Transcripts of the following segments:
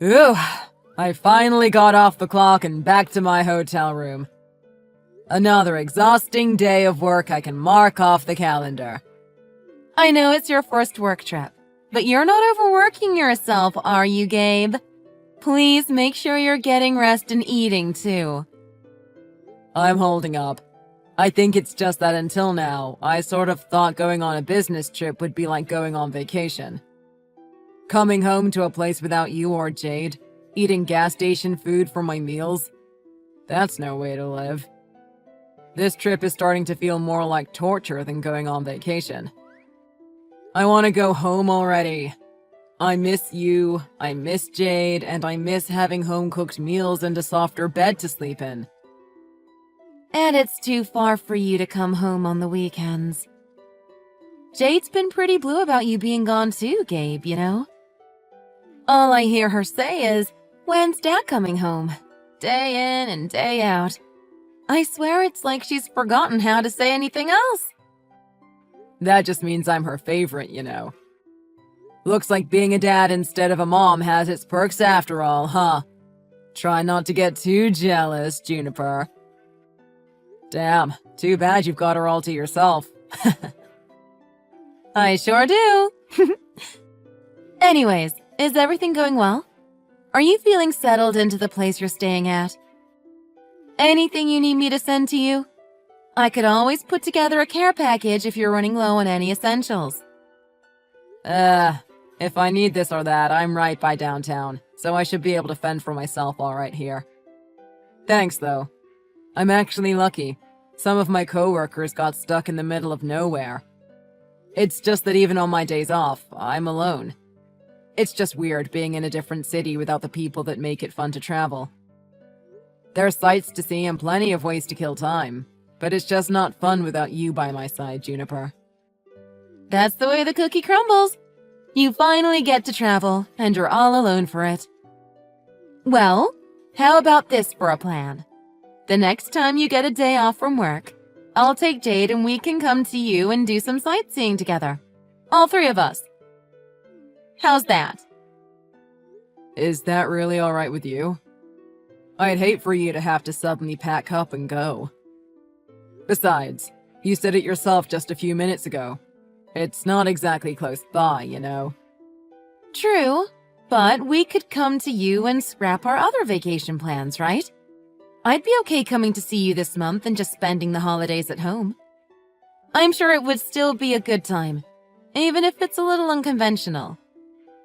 Ooh, I finally got off the clock and back to my hotel room. Another exhausting day of work I can mark off the calendar. I know it's your first work trip, but you're not overworking yourself, are you, Gabe? Please make sure you're getting rest and eating, too. I'm holding up. I think it's just that until now, I sort of thought going on a business trip would be like going on vacation. Coming home to a place without you or Jade, eating gas station food for my meals, that's no way to live. This trip is starting to feel more like torture than going on vacation. I want to go home already. I miss you, I miss Jade, and I miss having home-cooked meals and a softer bed to sleep in. And it's too far for you to come home on the weekends. Jade's been pretty blue about you being gone too, Gabe, you know? All I hear her say is, "When's Dad coming home?" Day in and day out. I swear it's like she's forgotten how to say anything else. That just means I'm her favorite, you know. Looks like being a dad instead of a mom has its perks after all, huh? Try not to get too jealous, Juniper. Damn, too bad you've got her all to yourself. I sure do. Anyways, is everything going well? Are you feeling settled into the place you're staying at? Anything you need me to send to you? I could always put together a care package if you're running low on any essentials. If I need this or that, I'm right by downtown, so I should be able to fend for myself all right here. Thanks, though. I'm actually lucky. Some of my coworkers got stuck in the middle of nowhere. It's just that even on my days off, I'm alone. It's just weird being in a different city without the people that make it fun to travel. There's sights to see and plenty of ways to kill time, but it's just not fun without you by my side, Juniper. That's the way the cookie crumbles. You finally get to travel, and you're all alone for it. Well, how about this for a plan? The next time you get a day off from work, I'll take Jade and we can come to you and do some sightseeing together. All three of us. How's that? Is that really alright with you? I'd hate for you to have to suddenly pack up and go. Besides, you said it yourself just a few minutes ago. It's not exactly close by, you know. True, but we could come to you and scrap our other vacation plans, right? I'd be okay coming to see you this month and just spending the holidays at home. I'm sure it would still be a good time, even if it's a little unconventional.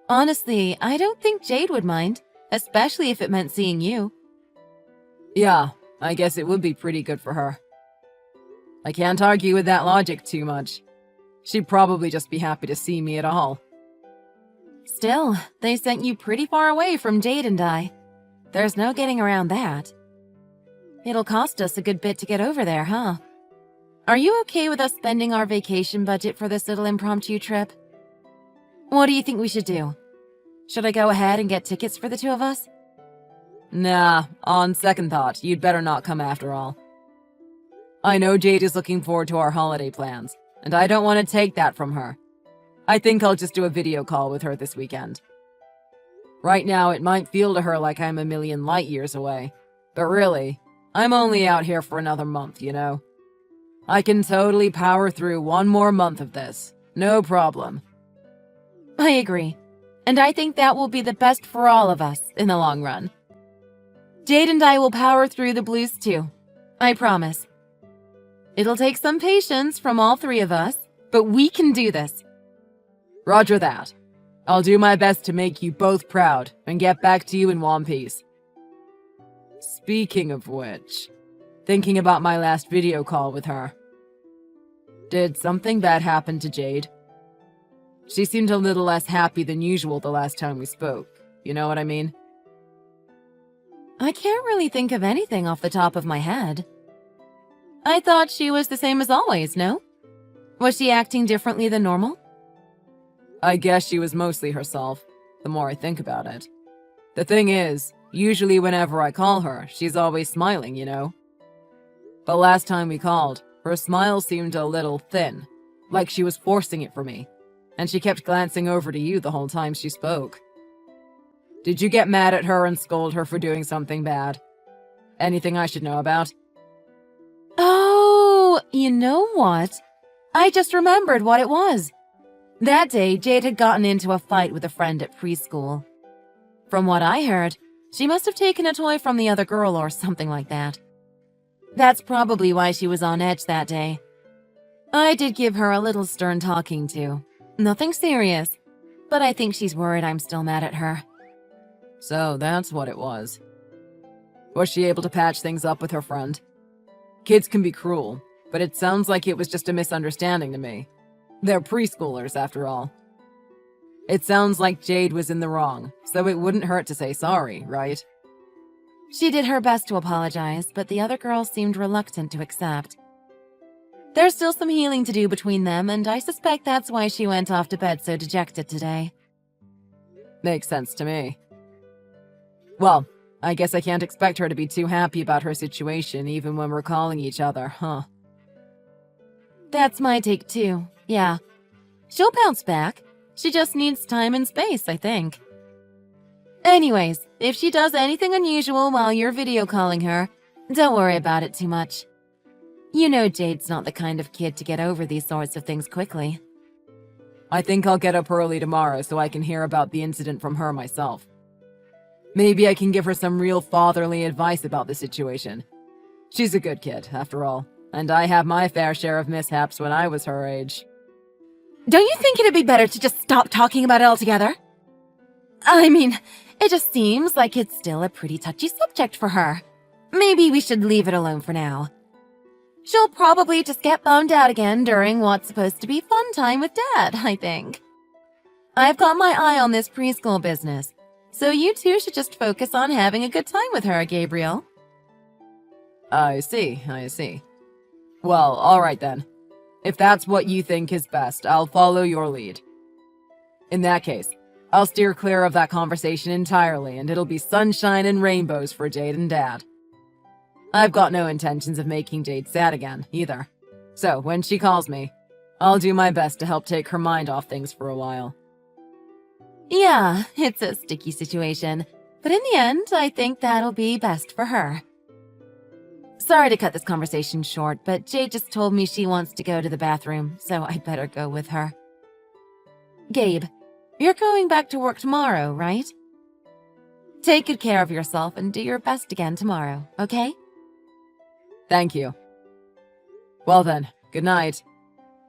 Honestly, I don't think Jade would mind, especially if it meant seeing you. Yeah, I guess it would be pretty good for her. I can't argue with that logic too much. She'd probably just be happy to see me at all. Still, they sent you pretty far away from Jade and I. There's no getting around that. It'll cost us a good bit to get over there, huh? Are you okay with us spending our vacation budget for this little impromptu trip? What do you think we should do? Should I go ahead and get tickets for the two of us? Nah, on second thought, you'd better not come after all. I know Jade is looking forward to our holiday plans, and I don't want to take that from her. I think I'll just do a video call with her this weekend. Right now, it might feel to her like I'm a million light years away, but really, I'm only out here for another month, you know? I can totally power through one more month of this. No problem. I agree, and I think that will be the best for all of us in the long run. Jade and I will power through the blues too. I promise. It'll take some patience from all three of us, but we can do this. Roger that. I'll do my best to make you both proud and get back to you in one piece. Speaking of which, thinking about my last video call with her. Did something bad happen to Jade? She seemed a little less happy than usual the last time we spoke. You know what I mean? I can't really think of anything off the top of my head. I thought she was the same as always, no? Was she acting differently than normal? I guess she was mostly herself, the more I think about it. The thing is, usually whenever I call her, she's always smiling, you know? But last time we called, her smile seemed a little thin, like she was forcing it for me, and she kept glancing over to you the whole time she spoke. Did you get mad at her and scold her for doing something bad? Anything I should know about? Oh, you know what? I just remembered what it was. That day, Jade had gotten into a fight with a friend at preschool. From what I heard, she must have taken a toy from the other girl or something like that. That's probably why she was on edge that day. I did give her a little stern talking to. Nothing serious, but I think she's worried I'm still mad at her. So that's what it was. Was she able to patch things up with her friend? Kids can be cruel, but it sounds like it was just a misunderstanding to me. They're preschoolers, after all. It sounds like Jade was in the wrong, so it wouldn't hurt to say sorry, right? She did her best to apologize, but the other girl seemed reluctant to accept. There's still some healing to do between them, and I suspect that's why she went off to bed so dejected today. Makes sense to me. Well, I guess I can't expect her to be too happy about her situation even when we're calling each other, huh? That's my take too, yeah. She'll bounce back. She just needs time and space, I think. Anyways, if she does anything unusual while you're video calling her, don't worry about it too much. You know Jade's not the kind of kid to get over these sorts of things quickly. I think I'll get up early tomorrow so I can hear about the incident from her myself. Maybe I can give her some real fatherly advice about the situation. She's a good kid, after all, and I had my fair share of mishaps when I was her age. Don't you think it'd be better to just stop talking about it altogether? I mean, it just seems like it's still a pretty touchy subject for her. Maybe we should leave it alone for now. She'll probably just get bummed out again during what's supposed to be fun time with Dad, I think. I've got my eye on this preschool business, so you two should just focus on having a good time with her, Gabriel. I see. Well, alright then. If that's what you think is best, I'll follow your lead. In that case, I'll steer clear of that conversation entirely, and it'll be sunshine and rainbows for Jade and Dad. I've got no intentions of making Jade sad again, either. So, when she calls me, I'll do my best to help take her mind off things for a while. Yeah, it's a sticky situation, but in the end, I think that'll be best for her. Sorry to cut this conversation short, but Jade just told me she wants to go to the bathroom, so I'd better go with her. Gabe, you're going back to work tomorrow, right? Take good care of yourself and do your best again tomorrow, okay? Thank you. Well then, good night.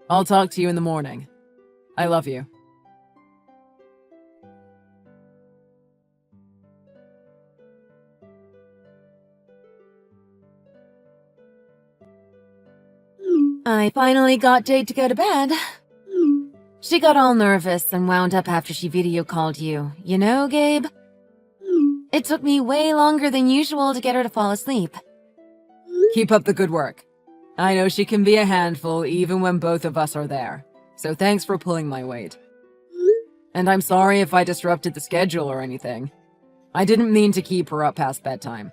I'll talk to you in the morning. I love you. I finally got Jade to go to bed. She got all nervous and wound up after she video called you. You know, Gabe? It took me way longer than usual to get her to fall asleep. Keep up the good work. I know she can be a handful even when both of us are there, so thanks for pulling my weight. And I'm sorry if I disrupted the schedule or anything. I didn't mean to keep her up past bedtime.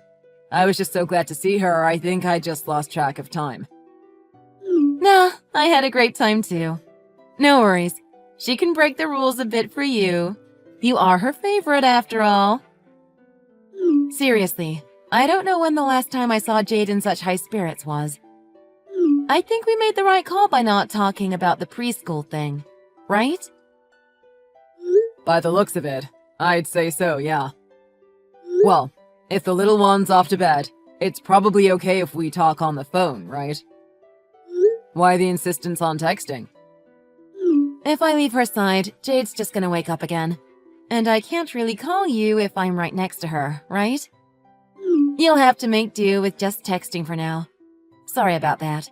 I was just so glad to see her, I think I just lost track of time. Nah, I had a great time too. No worries. She can break the rules a bit for you. You are her favorite after all. Seriously, I don't know when the last time I saw Jade in such high spirits was. I think we made the right call by not talking about the preschool thing, right? By the looks of it, I'd say so, yeah. Well, if the little one's off to bed, it's probably okay if we talk on the phone, right? Why the insistence on texting? If I leave her side, Jade's just gonna wake up again. And I can't really call you if I'm right next to her, right? You'll have to make do with just texting for now. Sorry about that.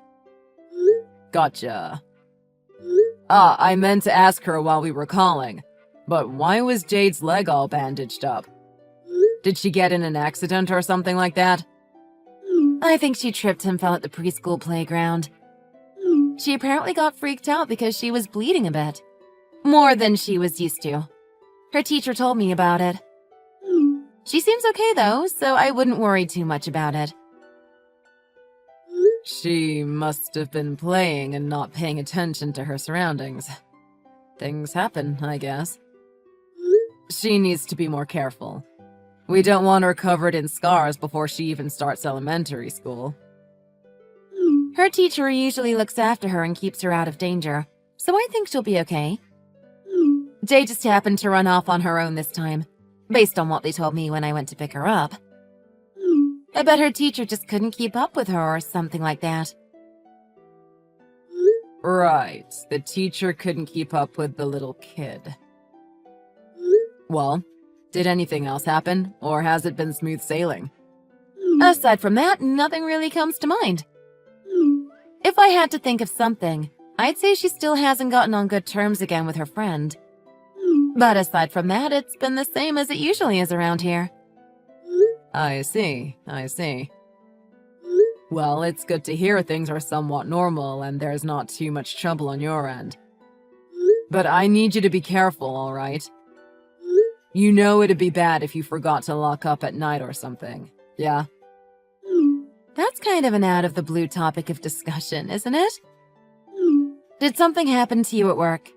Gotcha. I meant to ask her while we were calling, but why was Jade's leg all bandaged up? Did she get in an accident or something like that? I think she tripped and fell at the preschool playground. She apparently got freaked out because she was bleeding a bit. More than she was used to. Her teacher told me about it. She seems okay though, so I wouldn't worry too much about it. She must have been playing and not paying attention to her surroundings. Things happen, I guess. She needs to be more careful. We don't want her covered in scars before she even starts elementary school. Her teacher usually looks after her and keeps her out of danger, so I think she'll be okay. Jade just happened to run off on her own this time, based on what they told me when I went to pick her up. I bet her teacher just couldn't keep up with her or something like that. Right, the teacher couldn't keep up with the little kid. Well, did anything else happen, or has it been smooth sailing? Aside from that, nothing really comes to mind. If I had to think of something, I'd say she still hasn't gotten on good terms again with her friend. But aside from that, it's been the same as it usually is around here. I see. Well, it's good to hear things are somewhat normal and there's not too much trouble on your end. But I need you to be careful, alright? You know it'd be bad if you forgot to lock up at night or something, yeah? That's kind of an out-of-the-blue topic of discussion, isn't it? Did something happen to you at work?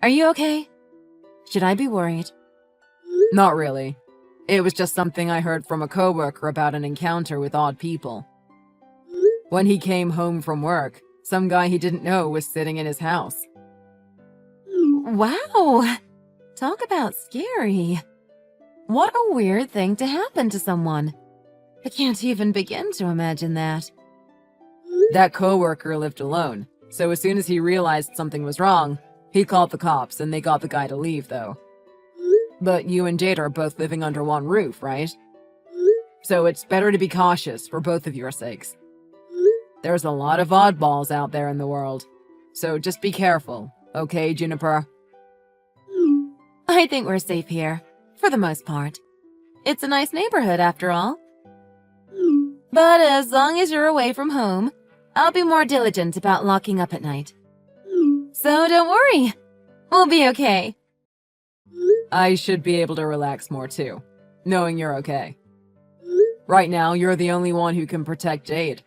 Are you okay? Should I be worried? Not really. It was just something I heard from a coworker about an encounter with odd people. When he came home from work, some guy he didn't know was sitting in his house. Wow! Talk about scary. What a weird thing to happen to someone. I can't even begin to imagine that. That coworker lived alone, so as soon as he realized something was wrong, he called the cops and they got the guy to leave, though. But you and Jade are both living under one roof, right? So it's better to be cautious for both of your sakes. There's a lot of oddballs out there in the world, so just be careful, okay, Juniper? I think we're safe here, for the most part. It's a nice neighborhood, after all. But as long as you're away from home, I'll be more diligent about locking up at night. So don't worry, we'll be okay. I should be able to relax more too, knowing you're okay. Right now, you're the only one who can protect Jade.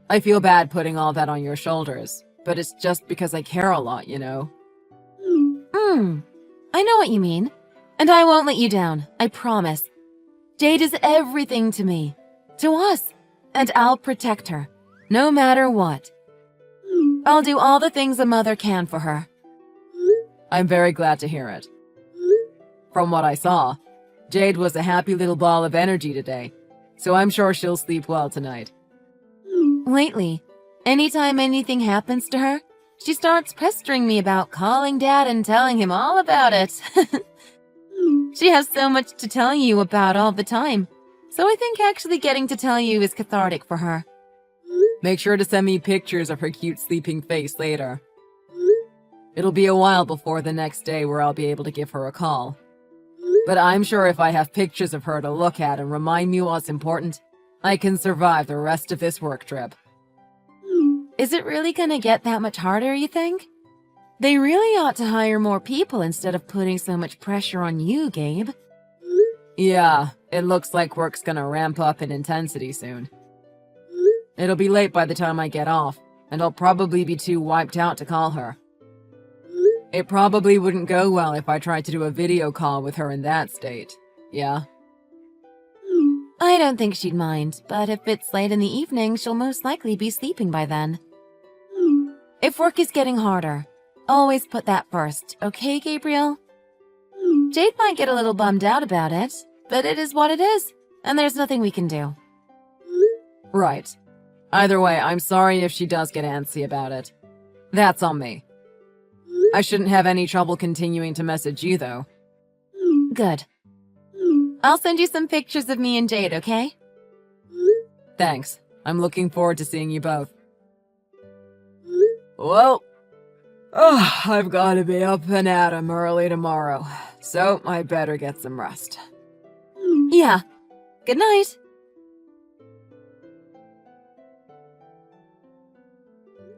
I feel bad putting all that on your shoulders, but it's just because I care a lot, you know? I know what you mean. And I won't let you down, I promise. Jade is everything to me, to us, and I'll protect her, no matter what. I'll do all the things a mother can for her. I'm very glad to hear it. From what I saw, Jade was a happy little ball of energy today, so I'm sure she'll sleep well tonight. Lately, anytime anything happens to her, she starts pestering me about calling Dad and telling him all about it. She has so much to tell you about all the time, so I think actually getting to tell you is cathartic for her. Make sure to send me pictures of her cute sleeping face later. It'll be a while before the next day where I'll be able to give her a call. But I'm sure if I have pictures of her to look at and remind me what's important, I can survive the rest of this work trip. Is it really gonna get that much harder, you think? They really ought to hire more people instead of putting so much pressure on you, Gabe. Yeah, it looks like work's gonna ramp up in intensity soon. It'll be late by the time I get off, and I'll probably be too wiped out to call her. It probably wouldn't go well if I tried to do a video call with her in that state, yeah? I don't think she'd mind, but if it's late in the evening, she'll most likely be sleeping by then. If work is getting harder, always put that first, okay, Gabriel? Jade might get a little bummed out about it, but it is what it is, and there's nothing we can do. Right. Either way, I'm sorry if she does get antsy about it. That's on me. I shouldn't have any trouble continuing to message you, though. Good. I'll send you some pictures of me and Jade, okay? Thanks. I'm looking forward to seeing you both. Well, I've got to be up and at 'em early tomorrow, so I better get some rest. Yeah. Good night.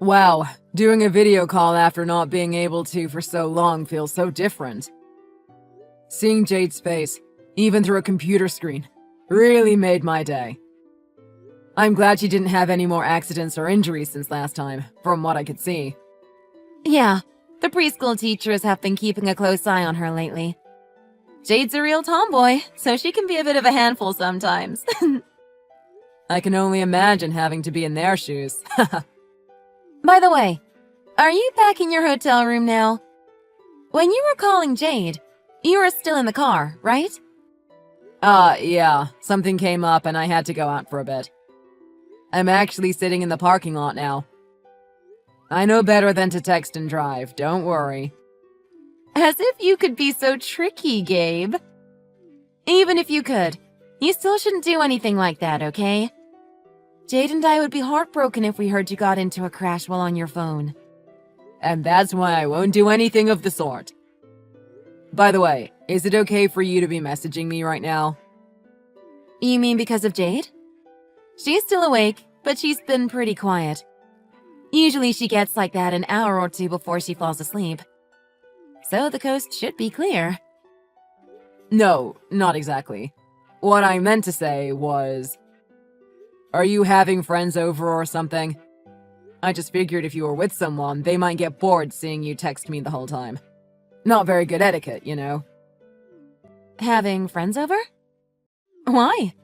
Wow, doing a video call after not being able to for so long feels so different. Seeing Jade's face, even through a computer screen, really made my day. I'm glad she didn't have any more accidents or injuries since last time, from what I could see. Yeah, the preschool teachers have been keeping a close eye on her lately. Jade's a real tomboy, so she can be a bit of a handful sometimes. I can only imagine having to be in their shoes. By the way, are you back in your hotel room now? When you were calling Jade, you were still in the car, right? Yeah. Something came up and I had to go out for a bit. I'm actually sitting in the parking lot now. I know better than to text and drive, don't worry. As if you could be so tricky, Gabe. Even if you could, you still shouldn't do anything like that, okay? Jade and I would be heartbroken if we heard you got into a crash while on your phone. And that's why I won't do anything of the sort. By the way, is it okay for you to be messaging me right now? You mean because of Jade? She's still awake, but she's been pretty quiet. Usually she gets like that an hour or two before she falls asleep. So the coast should be clear. No, not exactly. What I meant to say was... Are you having friends over or something? I just figured if you were with someone, they might get bored seeing you text me the whole time. Not very good etiquette, you know. Having friends over? Why?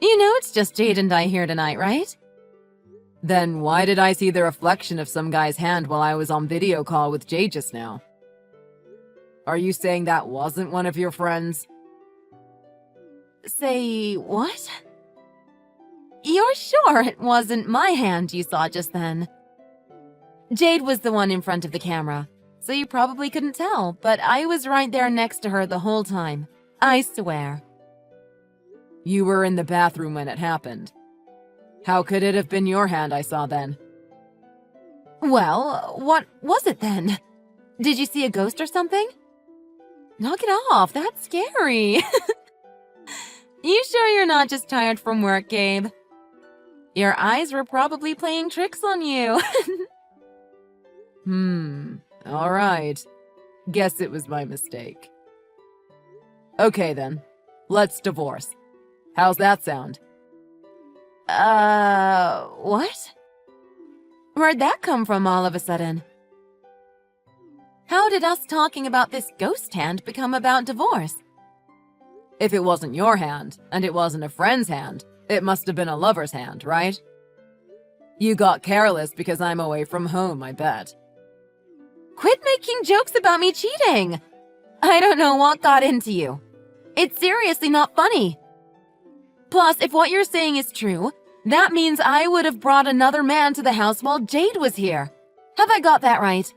You know it's just Jade and I here tonight, right? Then why did I see the reflection of some guy's hand while I was on video call with Jade just now? Are you saying that wasn't one of your friends? Say what? You're sure it wasn't my hand you saw just then? Jade was the one in front of the camera, so you probably couldn't tell, but I was right there next to her the whole time. I swear. You were in the bathroom when it happened. How could it have been your hand I saw then? Well, what was it then? Did you see a ghost or something? Knock it off, that's scary. You sure you're not just tired from work, Gabe? Your eyes were probably playing tricks on you. Alright. Guess it was my mistake. Okay then, let's divorce. How's that sound? What? Where'd that come from all of a sudden? How did us talking about this ghost hand become about divorce? If it wasn't your hand, and it wasn't a friend's hand, it must have been a lover's hand, right? You got careless because I'm away from home, I bet. Quit making jokes about me cheating! I don't know what got into you. It's seriously not funny. Plus, if what you're saying is true, that means I would have brought another man to the house while Jade was here. Have I got that right?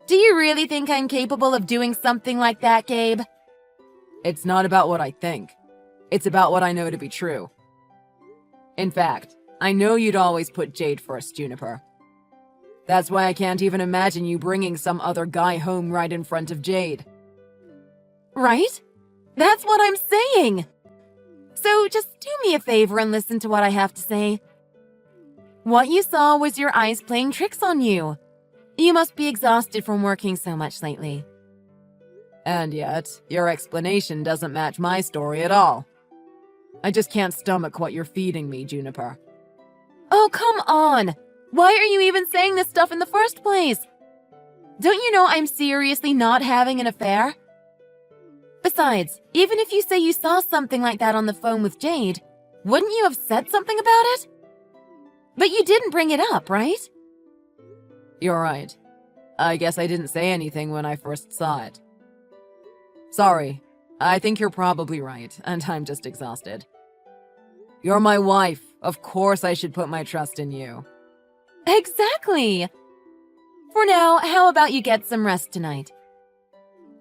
Do you really think I'm capable of doing something like that, Gabe? It's not about what I think. It's about what I know to be true. In fact, I know you'd always put Jade first, Juniper. That's why I can't even imagine you bringing some other guy home right in front of Jade. Right? That's what I'm saying! So just do me a favor and listen to what I have to say. What you saw was your eyes playing tricks on you. You must be exhausted from working so much lately. And yet, your explanation doesn't match my story at all. I just can't stomach what you're feeding me, Juniper. Oh, come on! Why are you even saying this stuff in the first place? Don't you know I'm seriously not having an affair? Besides, even if you say you saw something like that on the phone with Jade, wouldn't you have said something about it? But you didn't bring it up, right? You're right. I guess I didn't say anything when I first saw it. Sorry. I think you're probably right, and I'm just exhausted. You're my wife. Of course I should put my trust in you. Exactly! For now, how about you get some rest tonight?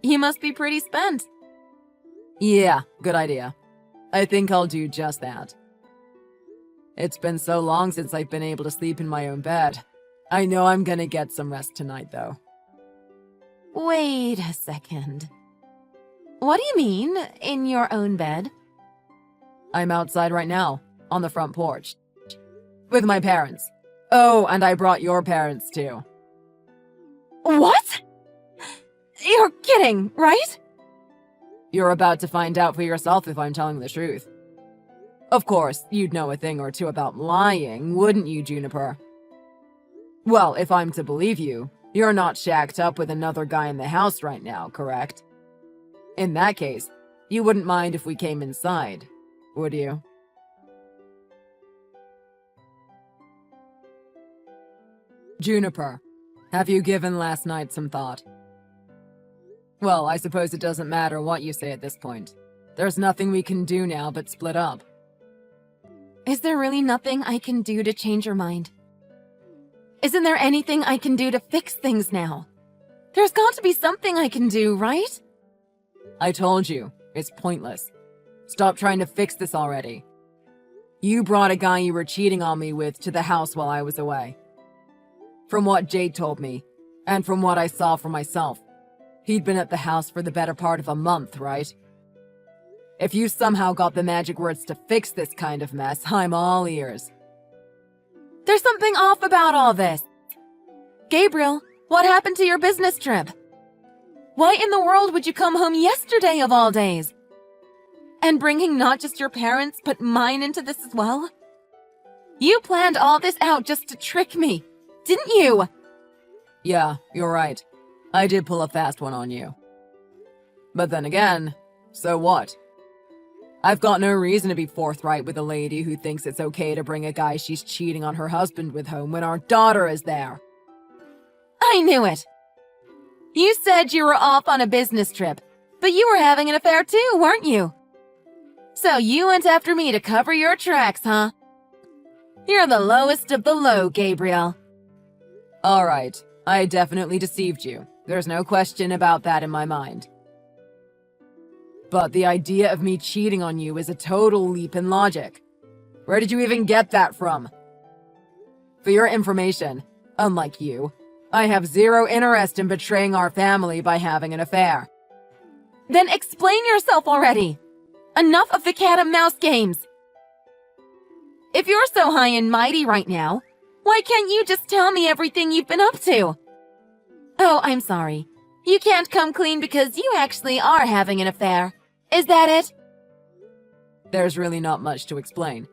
You must be pretty spent. Yeah, good idea. I think I'll do just that. It's been so long since I've been able to sleep in my own bed. I know I'm gonna get some rest tonight, though. Wait a second. What do you mean, in your own bed? I'm outside right now, on the front porch. With my parents. Oh, and I brought your parents, too. What? You're kidding, right? You're about to find out for yourself if I'm telling the truth. Of course, you'd know a thing or two about lying, wouldn't you, Juniper? Well, if I'm to believe you, you're not shacked up with another guy in the house right now, correct? In that case, you wouldn't mind if we came inside, would you? Juniper, have you given last night some thought? Well, I suppose it doesn't matter what you say at this point. There's nothing we can do now but split up. Is there really nothing I can do to change your mind? Isn't there anything I can do to fix things now? There's got to be something I can do, right? I told you, it's pointless. Stop trying to fix this already. You brought a guy you were cheating on me with to the house while I was away. From what Jade told me, and from what I saw for myself, he'd been at the house for the better part of a month, right? If you somehow got the magic words to fix this kind of mess, I'm all ears. There's something off about all this. Gabriel, what happened to your business trip? Why in the world would you come home yesterday of all days? And bringing not just your parents, but mine into this as well? You planned all this out just to trick me, didn't you? Yeah, you're right. I did pull a fast one on you. But then again, so what? I've got no reason to be forthright with a lady who thinks it's okay to bring a guy she's cheating on her husband with home when our daughter is there. I knew it. You said you were off on a business trip, but you were having an affair too, weren't you? So you went after me to cover your tracks, huh? You're the lowest of the low, Gabriel. All right, I definitely deceived you. There's no question about that in my mind. But the idea of me cheating on you is a total leap in logic. Where did you even get that from? For your information, unlike you, I have zero interest in betraying our family by having an affair. Then explain yourself already. Enough of the cat and mouse games. If you're so high and mighty right now, why can't you just tell me everything you've been up to? Oh, I'm sorry. You can't come clean because you actually are having an affair. Is that it? There's really not much to explain.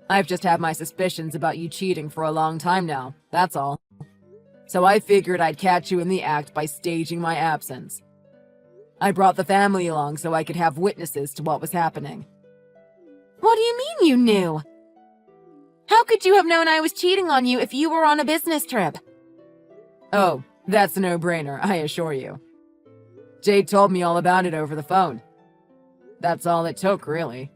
I've just had my suspicions about you cheating for a long time now, that's all. So I figured I'd catch you in the act by staging my absence. I brought the family along so I could have witnesses to what was happening. What do you mean you knew? How could you have known I was cheating on you if you were on a business trip? Oh, that's a no-brainer, I assure you. Jade told me all about it over the phone. That's all it took, really.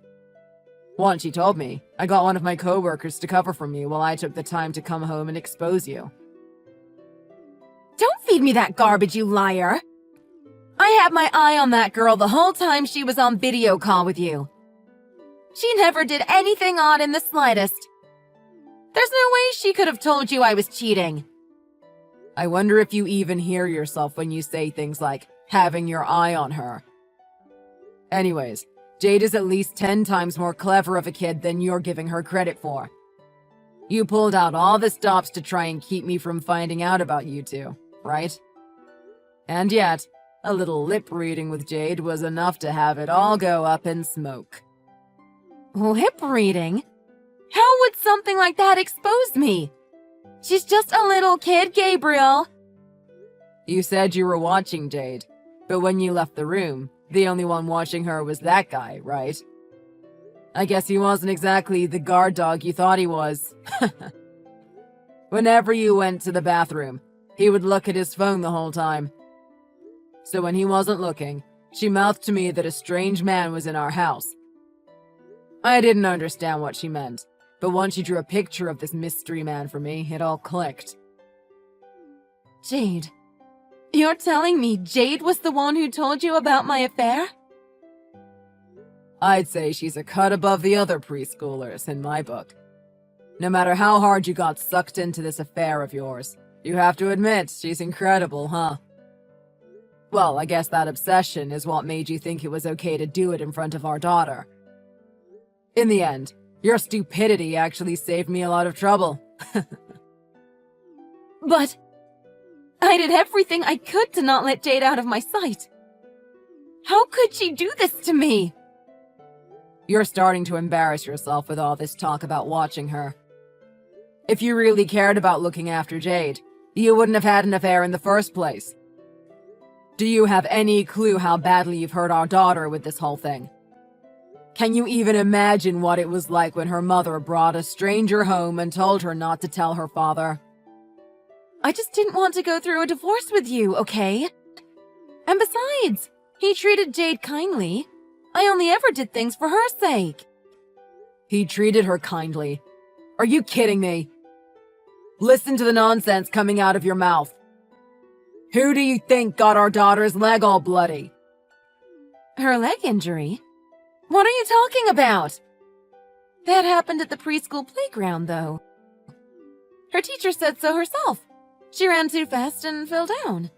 Once she told me, I got one of my co-workers to cover for me while I took the time to come home and expose you. Don't feed me that garbage, you liar! I had my eye on that girl the whole time she was on video call with you. She never did anything odd in the slightest. There's no way she could have told you I was cheating. I wonder if you even hear yourself when you say things like, having your eye on her. Anyways, Jade is at least 10 times more clever of a kid than you're giving her credit for. You pulled out all the stops to try and keep me from finding out about you two, right? And yet, a little lip reading with Jade was enough to have it all go up in smoke. Lip reading? How would something like that expose me? She's just a little kid, Gabriel. You said you were watching Jade, but when you left the room, the only one watching her was that guy, right? I guess he wasn't exactly the guard dog you thought he was. Whenever you went to the bathroom, he would look at his phone the whole time. So when he wasn't looking, she mouthed to me that a strange man was in our house. I didn't understand what she meant, but once she drew a picture of this mystery man for me, it all clicked. Jade. You're telling me Jade was the one who told you about my affair? I'd say she's a cut above the other preschoolers in my book. No matter how hard you got sucked into this affair of yours, you have to admit she's incredible, huh? Well, I guess that obsession is what made you think it was okay to do it in front of our daughter. In the end, your stupidity actually saved me a lot of trouble. But I did everything I could to not let Jade out of my sight. How could she do this to me? You're starting to embarrass yourself with all this talk about watching her. If you really cared about looking after Jade, you wouldn't have had an affair in the first place. Do you have any clue how badly you've hurt our daughter with this whole thing? Can you even imagine what it was like when her mother brought a stranger home and told her not to tell her father? I just didn't want to go through a divorce with you, okay? And besides, he treated Jade kindly. I only ever did things for her sake. He treated her kindly. Are you kidding me? Listen to the nonsense coming out of your mouth. Who do you think got our daughter's leg all bloody? Her leg injury? What are you talking about? That happened at the preschool playground, though. Her teacher said so herself. She ran too fast and fell down.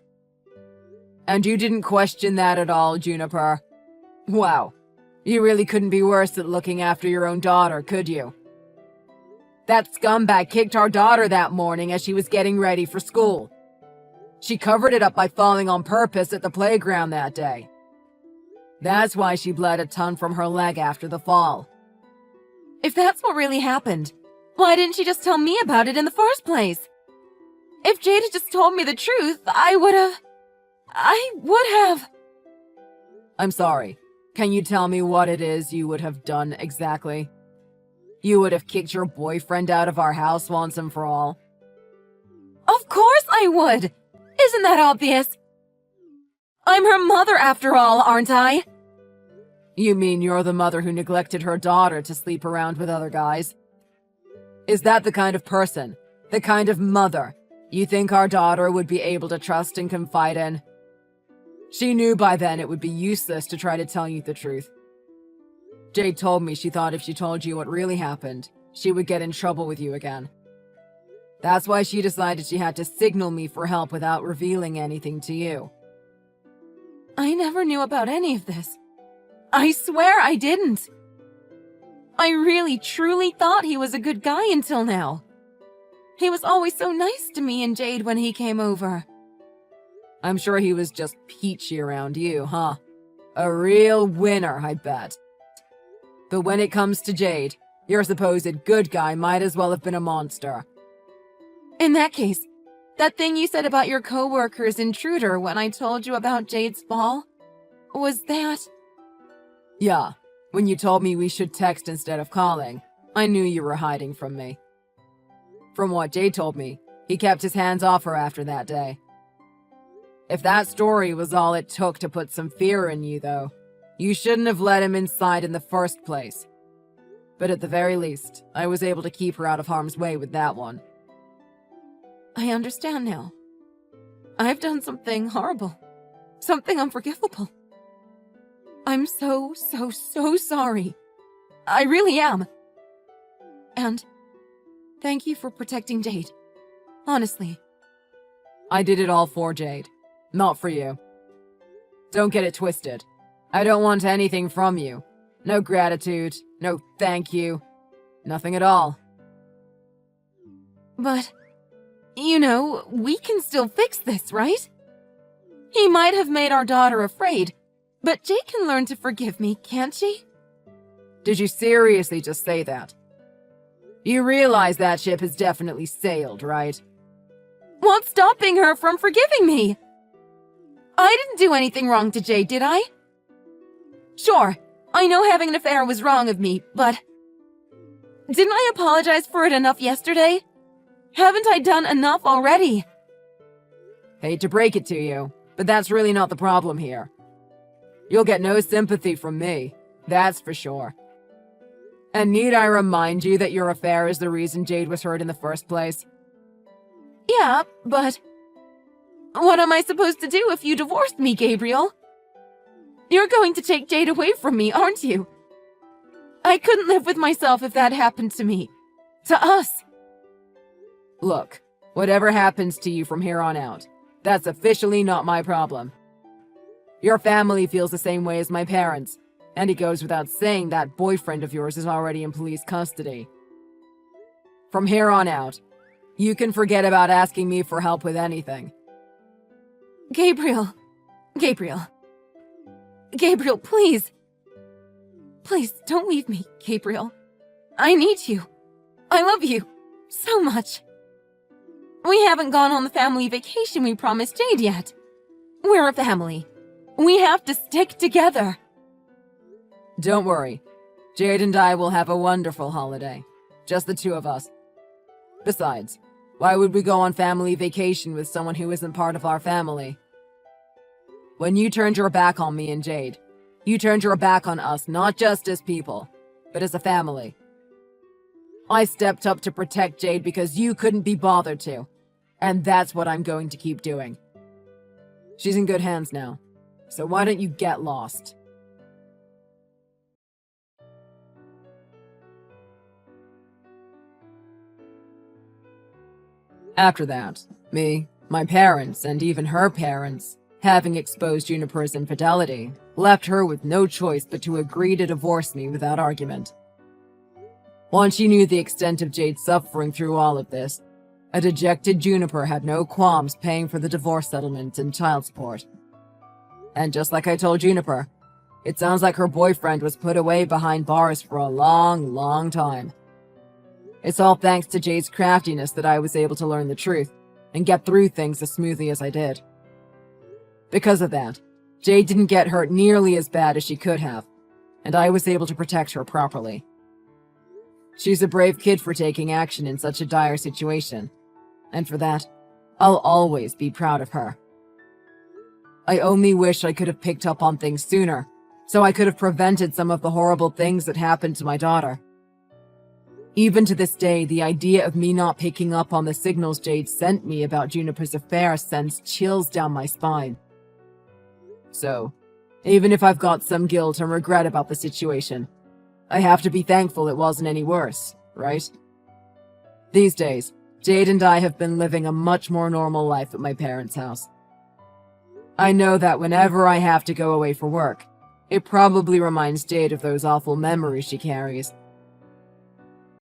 And you didn't question that at all, Juniper? Wow. You really couldn't be worse at looking after your own daughter, could you? That scumbag kicked our daughter that morning as she was getting ready for school. She covered it up by falling on purpose at the playground that day. That's why she bled a ton from her leg after the fall. If that's what really happened, why didn't she just tell me about it in the first place? If Jade had just told me the truth, I would have. I'm sorry. Can you tell me what it is you would have done exactly? You would have kicked your boyfriend out of our house once and for all? Of course I would! Isn't that obvious? I'm her mother after all, aren't I? You mean you're the mother who neglected her daughter to sleep around with other guys? Is that the kind of person, the kind of mother, you think our daughter would be able to trust and confide in? She knew by then it would be useless to try to tell you the truth. Jade told me she thought if she told you what really happened, she would get in trouble with you again. That's why she decided she had to signal me for help without revealing anything to you. I never knew about any of this. I swear I didn't. I really, truly thought he was a good guy until now. He was always so nice to me and Jade when he came over. I'm sure he was just peachy around you, huh? A real winner, I bet. But when it comes to Jade, your supposed good guy might as well have been a monster. In that case, that thing you said about your coworker's intruder when I told you about Jade's fall, was that? Yeah, when you told me we should text instead of calling, I knew you were hiding from me. From what Jade told me, he kept his hands off her after that day. If that story was all it took to put some fear in you, though, you shouldn't have let him inside in the first place. But at the very least, I was able to keep her out of harm's way with that one. I understand now. I've done something horrible. Something unforgivable. I'm so sorry. I really am. And thank you for protecting Jade. Honestly. I did it all for Jade, not for you. Don't get it twisted. I don't want anything from you. No gratitude, no thank you. Nothing at all. But, you know, we can still fix this, right? He might have made our daughter afraid, but Jade can learn to forgive me, can't she? Did you seriously just say that? You realize that ship has definitely sailed, right? What's stopping her from forgiving me? I didn't do anything wrong to Jade, did I? Sure, I know having an affair was wrong of me, but didn't I apologize for it enough yesterday? Haven't I done enough already? Hate to break it to you, but that's really not the problem here. You'll get no sympathy from me, that's for sure. And need I remind you that your affair is the reason Jade was hurt in the first place? Yeah, but what am I supposed to do if you divorced me, Gabriel? You're going to take Jade away from me, aren't you? I couldn't live with myself if that happened to me. To us. Look, whatever happens to you from here on out, that's officially not my problem. Your family feels the same way as my parents, and it goes without saying that boyfriend of yours is already in police custody. From here on out, you can forget about asking me for help with anything. Gabriel, please. Please, don't leave me, Gabriel. I need you. I love you so much. We haven't gone on the family vacation we promised Jade yet. We're a family. We have to stick together. Don't worry. Jade and I will have a wonderful holiday. Just the two of us. Besides, why would we go on family vacation with someone who isn't part of our family? When you turned your back on me and Jade, you turned your back on us not just as people, but as a family. I stepped up to protect Jade because you couldn't be bothered to, and that's what I'm going to keep doing. She's in good hands now, so why don't you get lost? After that, me, my parents, and even her parents, having exposed Juniper's infidelity, left her with no choice but to agree to divorce me without argument. Once she knew the extent of Jade's suffering through all of this, a dejected Juniper had no qualms paying for the divorce settlement and child support. And just like I told Juniper, it sounds like her boyfriend was put away behind bars for a long, long time. It's all thanks to Jade's craftiness that I was able to learn the truth and get through things as smoothly as I did. Because of that, Jade didn't get hurt nearly as bad as she could have, and I was able to protect her properly. She's a brave kid for taking action in such a dire situation, and for that, I'll always be proud of her. I only wish I could have picked up on things sooner, so I could have prevented some of the horrible things that happened to my daughter. Even to this day, the idea of me not picking up on the signals Jade sent me about Juniper's affair sends chills down my spine. So, even if I've got some guilt and regret about the situation, I have to be thankful it wasn't any worse, right? These days, Jade and I have been living a much more normal life at my parents' house. I know that whenever I have to go away for work, it probably reminds Jade of those awful memories she carries,